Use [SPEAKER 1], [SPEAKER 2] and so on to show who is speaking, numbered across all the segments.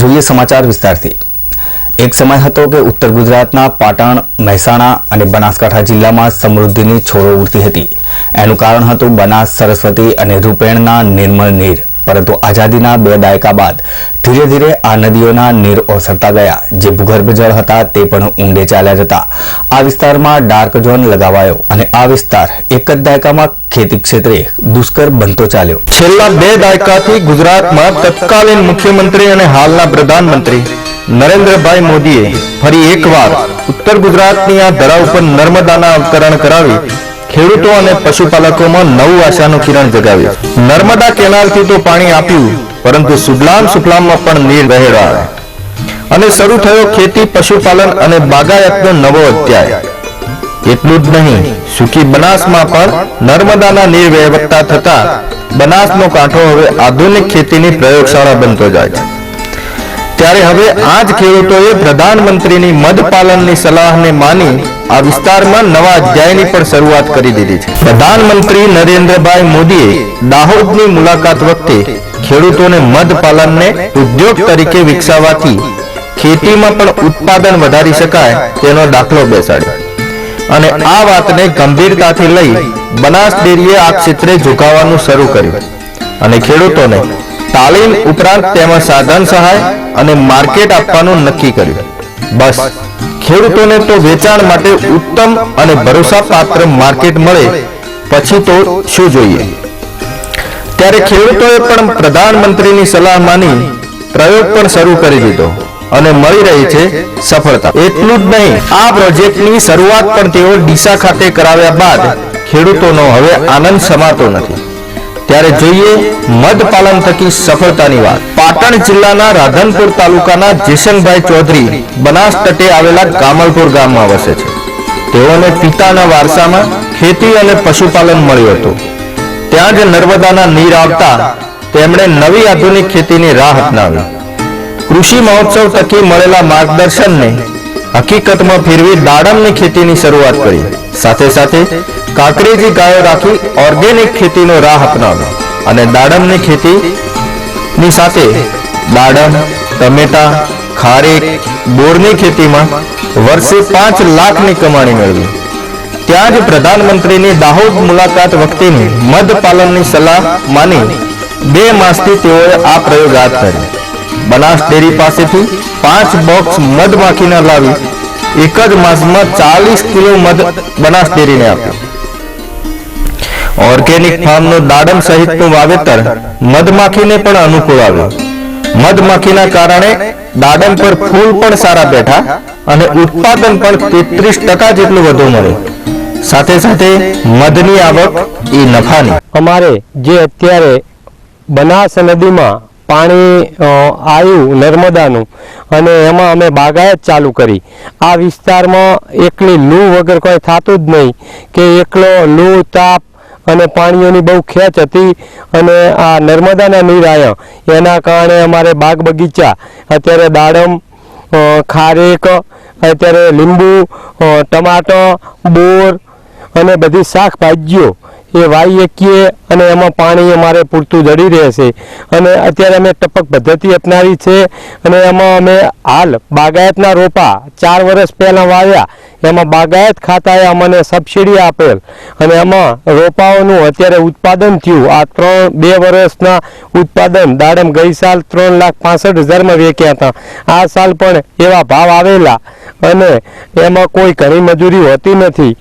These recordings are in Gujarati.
[SPEAKER 1] જોઈએ સમાચાર વિસ્તારથી। એક સમય હતો કે ઉત્તર ગુજરાતના પાટણ, મહેસાણા અને બનાસકાંઠા જિલ્લામાં સમૃદ્ધિની છોડો ઉડતી હતી। એનું કારણ હતું બનાસ, સરસ્વતી અને રૂપેણના નિર્મળ નીર। પરંતુ આઝાદીના 2 દાયકા બાદ ધીરે ધીરે આ નદીઓના નીર ઓસરતા ગયા, જે ભૂગર્ભ જળ હતા તે પણ ઊંડે ચાલ્યા જતા આ વિસ્તારમાં ડાર્ક ઝોન લગાવાયો અને આ વિસ્તાર એક જ દાયકામાં ખેતી ક્ષેત્રે દુષ્કર બનતો ચાલ્યો।
[SPEAKER 2] છેલ્લા 2 દાયકાથી ગુજરાતમાં તત્કાલીન મુખ્યમંત્રી અને હાલના પ્રધાનમંત્રી નરેન્દ્રભાઈ મોદીએ ફરી એકવાર ઉત્તર ગુજરાતની આ ધરા ઉપર નર્મદાના અવતરણ કરાવી ખેડૂતો અને પશુપાલકોમાં નવું આશાનું કિરણ જગાવ્યું। નર્મદા કેનાલથી તો પાણી આપ્યું, પરંતુ સુજલામ સુફલામમાં પણ નીર વહેવાયા અને શરૂ થયો ખેતી, પશુપાલન અને બાગાયતનો નવો અધ્યાય। એટલું જ નહીં, સૂકી બનાસમાં પણ નર્મદાના નીર વહેવટતા થતા બનાસનો કાંઠો હવે આધુનિક ખેતીની પ્રયોગશાળા બનતો જાય છે। ત્યારે હવે આ જ ખેડૂતોએ પ્રધાનમંત્રીની મધપાલનની સલાહને માની આ વિસ્તારમાં નવા અધ્યાયની પણ શરૂઆત કરી દીધી છે। પ્રધાનમંત્રી નરેન્દ્રભાઈ મોદીએ દાહોદની મુલાકાત વખતે ખેડૂતોને મધપાલનને ઉદ્યોગ તરીકે વિકસાવવાથી ખેતીમાં પણ ઉત્પાદન વધારી શકાય તેનો દાખલો બેસાડ્યો અને આ વાતને ગંભીરતાથી લઈ બનાસ ડેરીએ આ ક્ષેત્રે ઝુકાવવાનું શરૂ કર્યું અને ખેડૂતોને તાલીમ ઉપરાંત તેમાં સાધન સહાય અને માર્કેટ આપવાનું નક્કી કર્યું। બસ ખેડૂતોને તો વેચાણ માટે ઉત્તમ અને ભરોસાપાત્ર માર્કેટ મળે, પછી તો શું જોઈએ। ત્યારે ખેડૂતોએ પણ પ્રધાનમંત્રીની સલાહ માની પ્રયોગ પણ શરૂ કરી દીધો અને મળી રહી છે સફળતા। એટલું જ નહીં, આ પ્રોજેક્ટની શરૂઆત પણ તેઓ ડીસા ખાતે કરાવ્યા બાદ ખેડૂતોનો હવે આનંદ સમાતો નથી। ત્યારે જોઈએ મધપાલન થકી સફળતાની વાત। પાટણ જિલ્લાના રાધનપુર તાલુકાના જેસનભાઈ ચૌધરી બનાસ તટે આવેલા ગામલપુર ગામમાં વસે છે। તેઓને પિતાના વારસામાં ખેતી અને પશુપાલન મળ્યું હતું। ત્યાં જ નર્મદાના નીર આવતા તેમણે નવી આધુનિક ખેતીની રાહ અપનાવી। કૃષિ મહોત્સવ થકી મળેલા માર્ગદર્શનને હકીકતમાં ફેરવી દાડમની ખેતીની શરૂઆત કરી। સાથે સાથે કાંકરેજી ગાયો રાખી ઓર્ગેનિક ખેતીનો રાહ અપનાવ્યો અને દાડમની ખેતીની સાથે દાડમ, ટમેટા, ખારેક, બોરની ખેતીમાં વર્ષે 5 લાખની કમાણી મેળવી। ત્યાં જ પ્રધાનમંત્રીની દાહોદ મુલાકાત વખતેની મધપાલનની સલાહ માની 2 માસથી તેઓએ આ પ્રયોગ હાથ ધર્યો। બનાસ ડેરી પાસેથી 5 બોક્સ મધમાખીના લાવી એક જ માસમાં 40 કિલો મધ બનાસ ડેરીને આપ્યું। ઓર્ગેનિક ફાર્મનું દાડમ સહિતનું વાવેતર મધમાખીને પણ અનુકૂળ આવ્યું। મધમાખીના કારણે દાડમ પર ફૂલ પણ સારા બેઠા અને ઉત્પાદન પણ 33% જેટલું વધુ મળ્યું। સાથે સાથે મધની આવક એ નફાની।
[SPEAKER 3] અમારે જે અત્યારે બનાસ નદીમાં પાણી આવ્યું નર્મદાનું અને એમાં અમે બાગાયત ચાલુ કરી। આ વિસ્તારમાં એકલી લૂ વગર કોઈ થતું જ નહીં કે એકલો લૂ, તાપ અને પાણીઓની બહુ ખેંચ હતી અને આ નર્મદાના નીર આવ્યા એના કારણે અમારે બાગ બગીચા અત્યારે દાડમ, ખારેક, અત્યારે લીંબુ, ટમાટો, બોર અને બધી શાકભાજીઓ એ વાવી શકીએ અને એમાં પાણી અમારે પૂરતું જડી રહેશે। અને અત્યારે અમે ટપક પદ્ધતિ અપનાવી છે અને એમાં અમે હાલ બાગાયતના રોપા 4 વર્ષ પહેલાં વાવ્યા। એમાં બાગાયત ખાતાએ અમને સબસિડી આપેલ અને એમાં રોપાઓનું અત્યારે ઉત્પાદન થયું। આ 2 વર્ષના ઉત્પાદન દાડમ ગઈ સાલ 3,65,000માં વેચ્યા હતા। આ સાલ પણ એવા ભાવ આવેલા અને એમાં કોઈ ઘણી મજૂરી હોતી નથી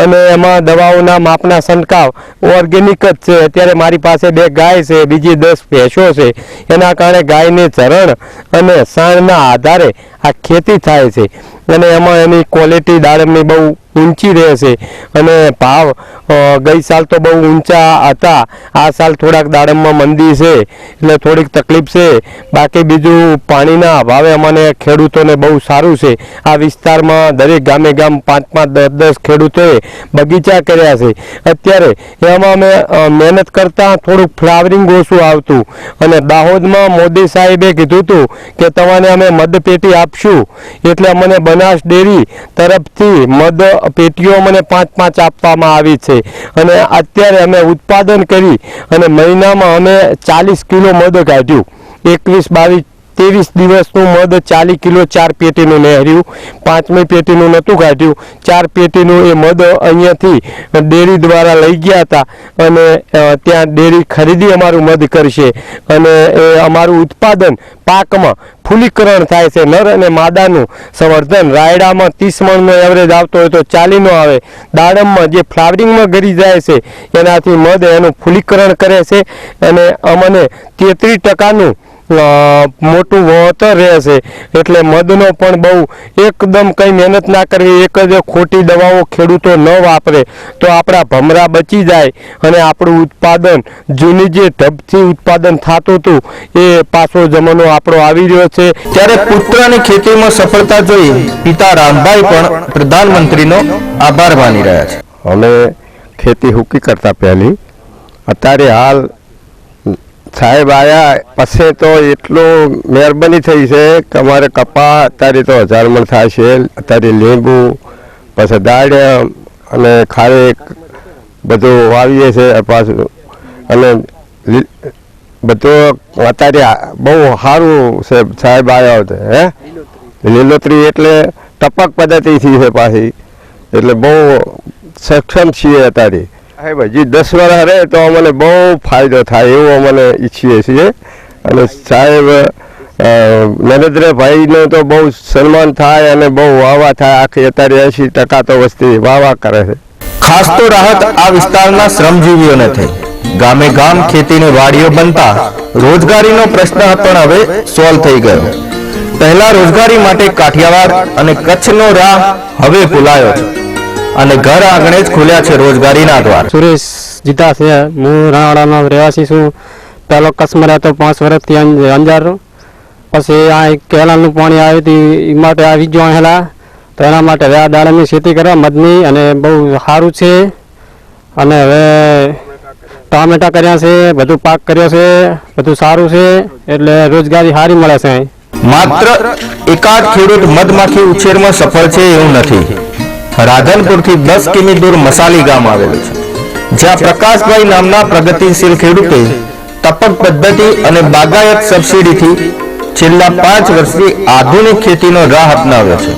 [SPEAKER 3] અને એમાં દવાઓના માપના છંટકાવ ઓર્ગેનિક જ છે। અત્યારે મારી પાસે 2 ગાય છે, બીજી 10 ભેંસો છે। એના કારણે ગાયને ચરણ અને સાણના આધારે આ ખેતી થાય છે અને એમાં એની ક્વોલિટી દાડમની બહુ ઊંચી રહેશે અને ભાવ ગઈ સાલ તો બહુ ઊંચા હતા। આ સાલ થોડાક દાડમમાં મંદી છે એટલે થોડીક તકલીફ છે। બાકી બીજું પાણીના અભાવે અમને ખેડૂતોને બહુ સારું છે। આ વિસ્તારમાં દરેક ગામે ગામ 5-5, 10-10 ખેડૂતોએ બગીચા કર્યા છે। અત્યારે એમાં અમે મહેનત કરતાં થોડુંક ફ્લાવરિંગ ઓછું આવતું અને દાહોદમાં મોદી સાહેબે કીધું હતું કે તમને અમે મધ પેટી આપશું, એટલે અમને બનાસ ડેરી તરફથી મધ પેટીઓ મને 5-5 આપવામાં આવી છે અને અત્યારે અમે ઉત્પાદન કરી અને મહિનામાં અમે 40 કિલો મધ કાઢ્યું। 21-22 23 દિવસનું મધ 40 કિલો 4 પેટીનું નહેર્યું. 5મી પેટીનું નહોતું કાઢ્યું. 4 પેટીનું એ મધ અહીંયાથી ડેરી દ્વારા લઈ ગયા હતા અને ત્યાં ડેરી ખરીદી અમારું મધ કરશે અને એ અમારું ઉત્પાદન પાકમાં ફૂલીકરણ થાય છે. નર અને માદાનું સંવર્ધન રાયડામાં 30 મણનો એવરેજ આવતો હોય તો 40 નો આવે. દાડમમાં જે ફ્લાવરિંગમાં ગરી જાય છે એનાથી મધ એનું ફૂલીકરણ કરે છે અને અમને 33% મોટું વળતર રહેશે. એટલે મધનો પણ બહુ એકદમ કંઈ મહેનત ના કરવી, એક જ ખોટી દવાઓ ખેડૂતો ન વાપરે તો આપણા ભમરા બચી જાય અને આપણું ઉત્પાદન જૂની જે ઢબથી ઉત્પાદન થતું હતું એ પાછો જમાનો આપણો આવી રહ્યો છે.
[SPEAKER 2] ત્યારે પુત્રની ખેતીમાં સફળતા જોઈ પિતા રામભાઈ પણ પ્રધાનમંત્રીનો આભાર માની રહ્યા છે.
[SPEAKER 3] અમે ખેતી હુકી કરતા પહેલી, અત્યારે હાલ સાહેબ આવ્યા પછી તો એટલું મહેરબાની થઈ છે કે અમારે કપા અત્યારે તો 1000 મણ થાય છે. અત્યારે લીંબુ પછી દાડમ અને ખારેક બધું વાવીએ છે પાછું અને બધું અત્યારે બહુ સારું છે. સાહેબ આવ્યા હતા લીલોતરી એટલે ટપક પદ્ધતિથી છે પાછી, એટલે બહુ સક્ષમ છીએ અત્યારે. સાહેબ હજી 10 વર્ષ રહે તો અમને બહુ ફાયદો થાય એવું અમને ઈચ્છીએ છીએ અને સાહેબ નરેન્દ્રભાઈનું તો બહુ સન્માન થાય અને બહુ વાવા થાય. આખી અત્યારે 80% તો વસ્તી વાવા કરે છે.
[SPEAKER 2] ખાસ તો રાહત આ વિસ્તારના શ્રમજીવીઓને થઈ. ગામે ગામ ખેતીની વાડીઓ બનતા રોજગારીનો પ્રશ્ન પણ હવે સોલ્વ થઈ ગયો. પહેલા રોજગારી માટે કાઠિયાવાડ અને કચ્છનો રાહ હવે ખુલાયો છે અને ઘર આંગણે જ ખુલ્યા છે રોજગારીના દ્વાર.
[SPEAKER 4] સુરેશ જીતા છે. હું રાણાવાડાનો રહેવાસી છું. પહેલો કચ્છમાં રહેતો 5 વર્ષથી અંજાર. પછી આ કેનાલનું પાણી આવ્યું હતું એ માટે આવી ગયો હેલા, તો એના માટે હવે આ દાડમની ખેતી કરવા મધની અને બહુ સારું છે. અને હવે ટામેટા કર્યા છે, બધું પાક કર્યો છે, બધું સારું છે એટલે રોજગારી સારી મળે છે.
[SPEAKER 2] માત્ર એકાદ ખેડૂત મધમાખી ઉછેરમાં સફળ છે એવું નથી. રાધનપુરથી 10 કિમી દૂર મસાલી ગામ આવેલું છે, જ્યાં પ્રકાશભાઈ નામના પ્રગતિશીલ ખેડૂતે ટપક પદ્ધતિ અને બાગાયત સબસિડીથી છેલ્લા 5 વર્ષથી આધુનિક ખેતીનો રાહ અપનાવ્યો છે.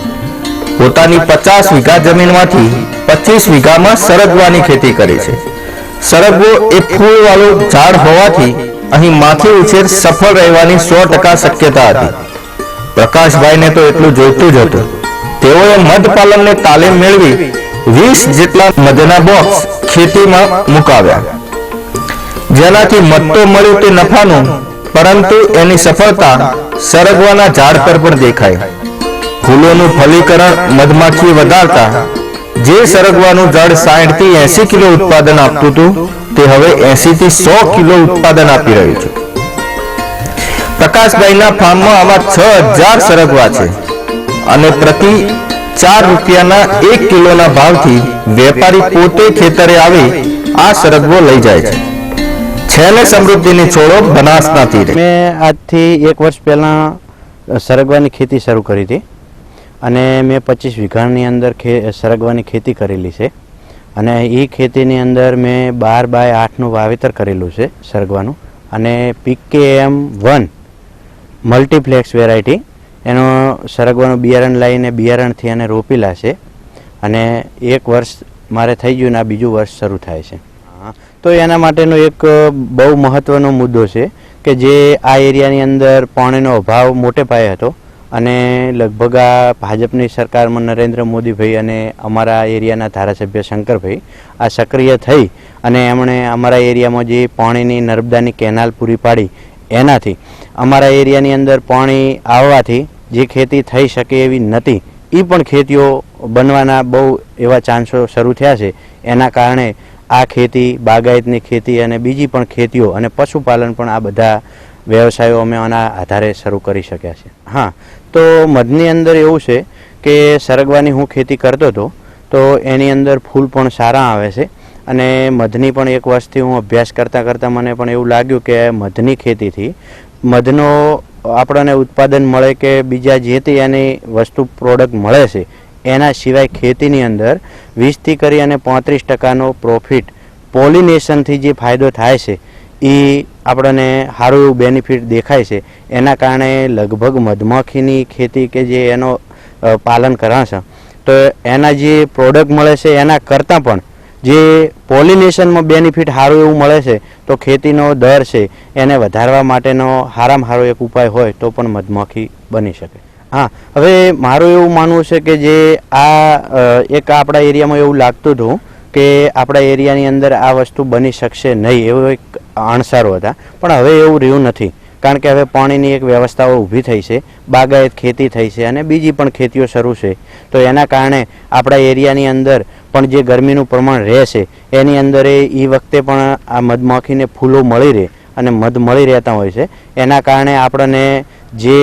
[SPEAKER 2] પોતાની 50 વીઘા જમીનમાંથી 25 વીઘામાં સરગવાની ખેતી કરી છે. સરગવો એ ફૂલવાળું ઝાડ હોવાથી અહીં માખી ઉછેર સફળ રહેવાની 100% શક્યતા હતી. પ્રકાશભાઈને તો એટલું જોઈતું જ હતું. તેઓએ મધ પાલનને તાલીમ મેળવી 20 જેટલા મધના બોક્સ ખેતીમાં મુકાવ્યા, જેનાથી મધ તો મળ્યું તે નફાનું, પરંતુ એની સફળતા સરગવાના ઝાડ પર પણ દેખાય. ફૂલોનું ફલીકરણ મધમાખી વધારતા જે સરગવાનું ઝાડ 60 થી 80 કિલો ઉત્પાદન આપતું હતું તે હવે 80 થી 100 કિલો ઉત્પાદન આપી રહ્યું છે. પ્રકાશભાઈના ફાર્મમાં આવા 6000 સરગવા છે અને પ્રતિ 4 રૂપિયાના 1 કિલોના ભાવથી વેપારી પોતે ખેતરે આવી આ સરગવો લઈ જાય છે. છેલ્લે સમૃદ્ધિની છોડો બનાસના તીરે.
[SPEAKER 5] મેં આજથી 1 વર્ષ પહેલાં સરગવાની ખેતી શરૂ કરી હતી અને મેં 25 વીઘાની અંદર સરગવાની ખેતી કરેલી છે અને એ ખેતીની અંદર મેં 12x8નું વાવેતર કરેલું છે સરગવાનું અને PKM1 મલ્ટીપ્લેક્સ વેરાયટી એનો સરગવાનું બિયારણ લાવીને બિયારણથી એને રોપેલા છે અને 1 વર્ષ મારે થઈ ગયું ને આ બીજું વર્ષ શરૂ થાય છે. તો એના માટેનો એક બહુ મહત્ત્વનો મુદ્દો છે કે જે આ એરિયાની અંદર પાણીનો અભાવ મોટે પાયે હતો અને લગભગ આ ભાજપની સરકારમાં નરેન્દ્ર મોદીભાઈ અને અમારા એરિયાના ધારાસભ્ય શંકરભાઈ આ સક્રિય થઈ અને એમણે અમારા એરિયામાં જે પાણીની નર્મદાની કેનાલ પૂરી પાડી એનાથી અમારા એરિયાની અંદર પાણી આવવાથી જે ખેતી થઈ શકે એવી નહોતી એ પણ ખેતીઓ બનવાના બહુ એવા ચાન્સો શરૂ થયા છે. એના કારણે આ ખેતી, બાગાયતની ખેતી અને બીજી પણ ખેતીઓ અને પશુપાલન પણ આ બધા વ્યવસાયો અમે આના આધારે શરૂ કરી શક્યા છે. હા, તો મધની અંદર એવું છે કે સરગવાની હું ખેતી કરતો હતો તો એની અંદર ફૂલ પણ સારા આવે છે અને મધની પણ 1 વર્ષથી હું અભ્યાસ કરતાં મને પણ એવું લાગ્યું કે મધની ખેતીથી મધનો આપણને ઉત્પાદન મળે કે બીજા જે તે એની વસ્તુ પ્રોડક્ટ મળે છે એના સિવાય ખેતીની અંદર 20 થી કરી અને 35% પ્રોફિટ પોલિનેશનથી જે ફાયદો થાય છે એ આપણને સારું એવું બેનિફિટ દેખાય છે. એના કારણે લગભગ મધમાખીની ખેતી કે જે એનો પાલન કરા છે તો એના જે પ્રોડક્ટ મળે છે એના કરતાં પણ જે પોલિનેશનમાં બેનિફિટ સારું એવું મળે છે તો ખેતીનો દર છે એને વધારવા માટેનો સારામાં સારો એક ઉપાય હોય તો પણ મધમાખી બની શકે. હા, હવે મારું એવું માનવું છે કે જે એક આપણા એરિયામાં એવું લાગતું હતું કે આપણા એરિયાની અંદર આ વસ્તુ બની શકશે નહીં એવો એક અણસારો હતા, પણ હવે એવું રહ્યું નથી. કારણ કે હવે પાણીની એક વ્યવસ્થાઓ ઊભી થઈ છે, બાગાયત ખેતી થઈ છે અને બીજી પણ ખેતીઓ શરૂ છે. તો એના કારણે આપણા એરિયાની અંદર પણ જે ગરમીનું પ્રમાણ રહે છે એની અંદર એ વખતે પણ આ મધમાખીને ફૂલો મળી રહે અને મધ મળી રહેતા હોય છે. એના કારણે આપણને જે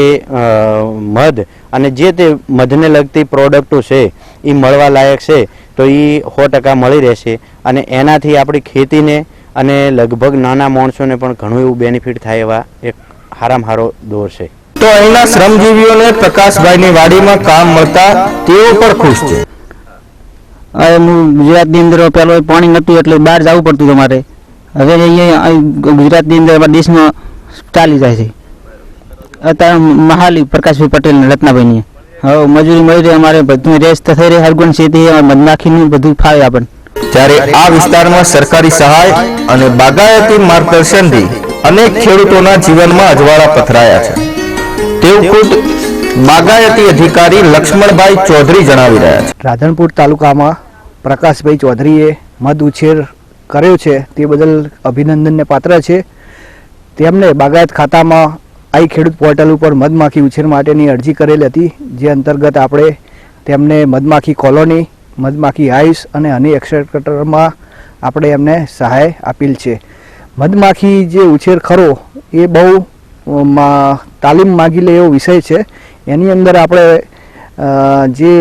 [SPEAKER 5] મધ અને જે તે મધને લગતી પ્રોડક્ટો છે એ મળવા લાયક છે તો એ 100% મળી રહેશે અને એનાથી આપણી ખેતીને અને લગભગ નાના માણસોને પણ ઘણું એવું બેનિફિટ થાય એવા એક સારામાં સારો દોર છે.
[SPEAKER 2] તો અહીંના શ્રમજીવીઓને પ્રકાશભાઈની વાડીમાં કામ મળતા તેઓ પણ ખુશ છે.
[SPEAKER 6] હવે હું ગુજરાતની અંદર પેલો પાણી નહોતું એટલે બહાર જવું પડતું તમારે. હવે અહીંયા ગુજરાતની અંદર દેશમાં ચાલી જાય છે. અત્યારે મહાલી પ્રકાશભાઈ પટેલ ને રત્નાભાઈની હવે મજૂરી મળી રહે, અમારે બધું રેસ્ટ થઈ રહી, હરગુણ ખેતી મધમાખીનું બધું ફાવે આપણને.
[SPEAKER 2] ત્યારે આ વિસ્તારમાં સરકારી સહાય અને બાગાયતી માર્ગદર્શનથી અનેક ખેડૂતોના જીવનમાં અજવાળા પથરાયા છે. તેવું ખુદ બાગાયતી અધિકારી લક્ષ્મણભાઈ ચૌધરી જણાવી રહ્યા છે.
[SPEAKER 7] રાધનપુર તાલુકામાં પ્રકાશભાઈ ચૌધરીએ મધ ઉછેર કર્યો છે તે બદલ અભિનંદનને પાત્ર છે. તેમને બાગાયત ખાતામાં આઈ ખેડૂત પોર્ટલ ઉપર મધમાખી ઉછેર માટેની અરજી કરેલી હતી, જે અંતર્ગત આપણે તેમને મધમાખી કોલોની, મધમાખી હાઈસ અને હની એક્સટ્રેક્ટરમાં આપણે એમને સહાય આપેલ છે. મધમાખી જે ઉછેર ખરો એ બહુ તાલીમ માગી લે એવો વિષય છે. એની અંદર આપણે જે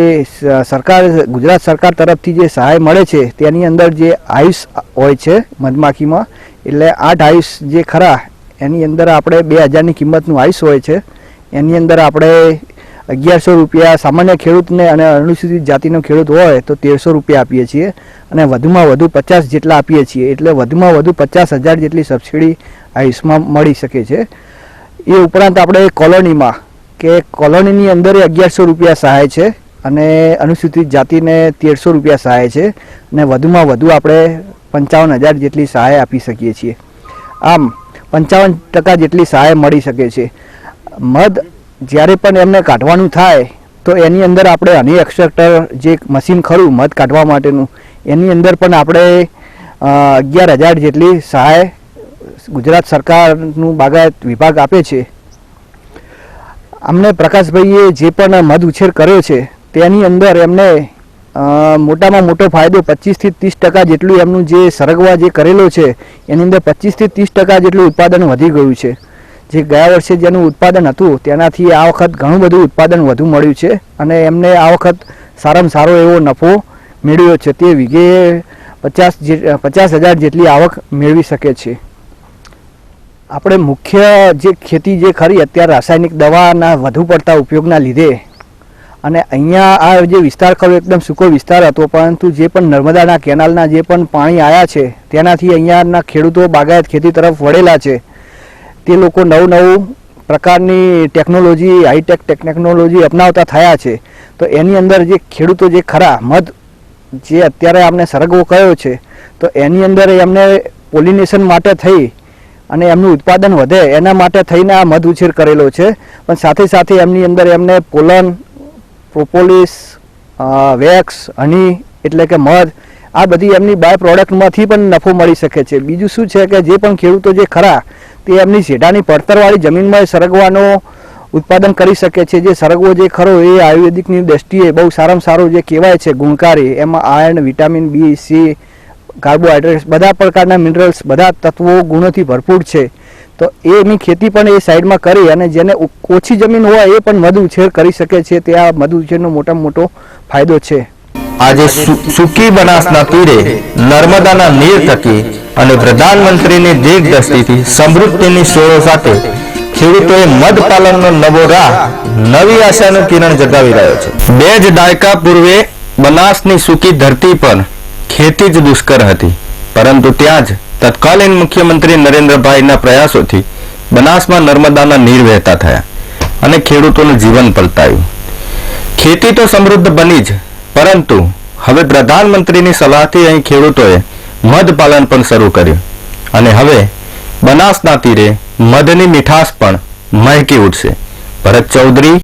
[SPEAKER 7] સરકાર ગુજરાત સરકાર તરફથી જે સહાય મળે છે તેની અંદર જે હાઈસ હોય છે મધમાખીમાં, એટલે 8 હાઈસ જે ખરા એની અંદર આપણે 2000ની કિંમતનું હાઈસ હોય છે. એની અંદર આપણે 1100 રૂપિયા સામાન્ય ખેડૂતને અને અનુસૂચિત જાતિનો ખેડૂત હોય તો 1300 રૂપિયા આપીએ છીએ અને વધુમાં વધુ 50 જેટલા આપીએ છીએ. એટલે વધુમાં વધુ 50,000 જેટલી સબસિડી હાઈસમાં મળી શકે છે. એ ઉપરાંત આપણે કોલોનીમાં કે કોલોનીની અંદર 1100 રૂપિયા સહાય છે અને અનુસૂચિત જાતિને 1300 રૂપિયા સહાય છે અને વધુમાં વધુ આપણે 55,000 જેટલી સહાય આપી શકીએ છીએ. આમ 55% જેટલી સહાય મળી શકે છે. મધ જ્યારે પણ એમને કાઢવાનું થાય તો એની અંદર આપણે હની એક્સટ્રેક્ટર જે મશીન ખરું મધ કાઢવા માટેનું એની અંદર પણ આપણે 11,000 જેટલી સહાય ગુજરાત સરકારનું બાગાયત વિભાગ આપે છે. અમને પ્રકાશભાઈએ જે પણ મધ ઉછેર કર્યો છે તેની અંદર એમને મોટામાં મોટો ફાયદો 25 થી 30% જેટલું એમનું જે સરગવા જે કરેલો છે એની અંદર 25 થી 30% જેટલું ઉત્પાદન વધી ગયું છે. જે ગયા વર્ષે જેનું ઉત્પાદન હતું તેનાથી આ વખત ઘણું બધું ઉત્પાદન વધુ મળ્યું છે અને એમને આ વખત સારામાં સારો એવો નફો મેળવ્યો છે. તે વીઘે 50,000 જેટલી આવક મેળવી શકે છે. આપણે મુખ્ય જે ખેતી જે ખરી અત્યારે રાસાયણિક દવાના વધુ પડતા ઉપયોગના લીધે અને અહીંયા આ જે વિસ્તાર ખરો એકદમ સૂકો વિસ્તાર હતો, પરંતુ જે પણ નર્મદાના કેનાલના જે પણ પાણી આવ્યા છે તેનાથી અહીંયાના ખેડૂતો બાગાયત ખેતી તરફ વળેલા છે. તે લોકો નવું પ્રકારની ટેકનોલોજી, હાઈટેક ટેકનોલોજી અપનાવતા થયા છે. તો એની અંદર જે ખેડૂતો જે ખરા મધ જે અત્યારે આપણે સરગવો કયો છે તો એની અંદર એમને પોલિનેશન માટે થઈ અને એમનું ઉત્પાદન વધે એના માટે થઈને આ મધ ઉછેર કરેલો છે. પણ સાથે સાથે એમની અંદર એમને પોલન, પ્રોપોલિસ, વેક્સ, હની એટલે કે મધ આ બધી એમની બાય પ્રોડક્ટમાંથી પણ નફો મળી શકે છે. બીજું શું છે કે જે પણ ખેડૂતો જે ખરા તે એમની શેઢાની પડતરવાળી જમીનમાં સરગવાનો ઉત્પાદન કરી શકે છે. જે સરગવો જે ખરો એ આયુર્વેદિકની દ્રષ્ટિએ બહુ સારામાં સારો જે કહેવાય છે ગુણકારી, એમાં iron, vitamin B, C, carbohydrates બધા પ્રકારના મિનરલ્સ બધા તત્વો ગુણોથી ભરપૂર છે. તો એની ખેતી પણ એ સાઈડમાં કરી અને જેને ઓછી જમીન હોય એ પણ મધ ઉછેર કરી શકે છે. તે આ મધ ઉછેરનો મોટામાં મોટો ફાયદો છે.
[SPEAKER 2] આજે સૂકી બનાસના તીરે નર્મદાના નીર થકી અને પ્રધાનમંત્રીની દીર્ઘદ્રષ્ટિથી સમૃદ્ધિની સોળો સાથે ખેડૂતોએ મધ પાલનનો નવો રાહ, નવી આશાનું કિરણ જગાવી રહ્યો છે. 2 જ દાયકા પૂર્વે બનાસની સૂકી ધરતી પર ખેતી જ દુષ્કર હતી, પરંતુ ત્યાં જ તત્કાલીન મુખ્યમંત્રી નરેન્દ્રભાઈના પ્રયાસોથી બનાસમાં નર્મદાના નીર વહેતા થયા અને ખેડૂતોનું જીવન પલટાયું. ખેતી તો સમૃદ્ધ બની જ, પરંતુ હવે પ્રધાનમંત્રીની સલાહથી અહીં ખેડૂતોએ મધ પાલન પણ શરૂ કર્યું અને હવે બનાસના તીરે મધની મીઠાશ પણ મહેકી ઉઠશે. ભરત ચૌધરી,